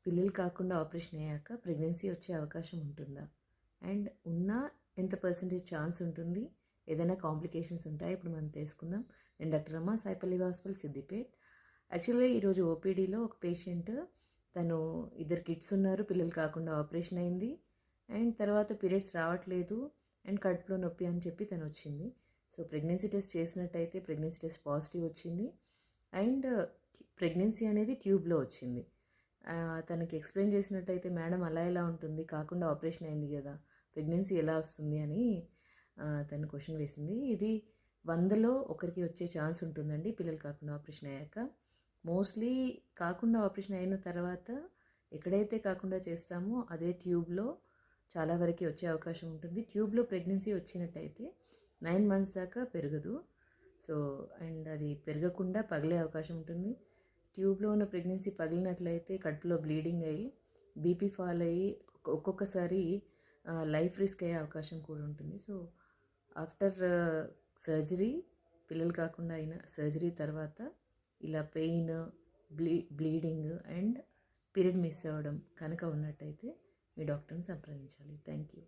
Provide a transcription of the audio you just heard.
పిల్లలు కాకుండా ఆపరేషన్ అయ్యాక ప్రెగ్నెన్సీ వచ్చే అవకాశం ఉంటుందా? అండ్ ఉన్నా ఎంత పర్సెంటేజ్ ఛాన్స్ ఉంటుంది? ఏదైనా కాంప్లికేషన్స్ ఉంటాయా? ఇప్పుడు మనం తెలుసుకుందాం. నేను డాక్టర్ రమ, సాయిపల్లి హాస్పిటల్, సిద్దిపేట్. యాక్చువల్గా ఈరోజు ఓపీడీలో ఒక పేషెంట్, తను 2 కిడ్స్ ఉన్నారు, పిల్లలు కాకుండా ఆపరేషన్ అయింది, అండ్ తర్వాత పీరియడ్స్ రావట్లేదు అండ్ కడుపులో నొప్పి అని చెప్పి తను వచ్చింది. సో ప్రెగ్నెన్సీ టెస్ట్ చేసినట్టయితే ప్రెగ్నెన్సీ టెస్ట్ పాజిటివ్ వచ్చింది అండ్ ప్రెగ్నెన్సీ అనేది ట్యూబ్లో వచ్చింది. తనకి ఎక్స్ప్లెయిన్ చేసినట్టయితే, మేడం అలా ఎలా ఉంటుంది, కాకుండా ఆపరేషన్ అయింది కదా, ప్రెగ్నెన్సీ ఎలా వస్తుంది అని తను క్వశ్చన్ వేసింది. ఇది 100లో ఒకరికి వచ్చే ఛాన్స్ ఉంటుందండి పిల్లలు కాకుండా ఆపరేషన్ అయ్యాక. మోస్ట్లీ కాకుండా ఆపరేషన్ అయిన తర్వాత ఎక్కడైతే కాకుండా చేస్తామో అదే ట్యూబ్లో చాలా వరకు వచ్చే అవకాశం ఉంటుంది. ట్యూబ్లో ప్రెగ్నెన్సీ వచ్చినట్టయితే 9 మంత్స్ దాకా పెరగదు. సో అండ్ అది పెరగకుండా పగిలే అవకాశం ఉంటుంది. ట్యూబ్లో ఉన్న ప్రెగ్నెన్సీ పగిలినట్లయితే కడుపులో బ్లీడింగ్ అయ్యి బీపీ ఫాల్ అయ్యి ఒక్కొక్కసారి లైఫ్ రిస్క్ అయ్యే అవకాశం కూడా ఉంటుంది. సో ఆఫ్టర్ సర్జరీ, పిల్లలు కాకుండా అయిన సర్జరీ తర్వాత ఇలా pain, bleeding and period miss అవ్వడం కనుక ఉన్నట్టయితే మీ డాక్టర్ని సంప్రదించాలి. Thank you.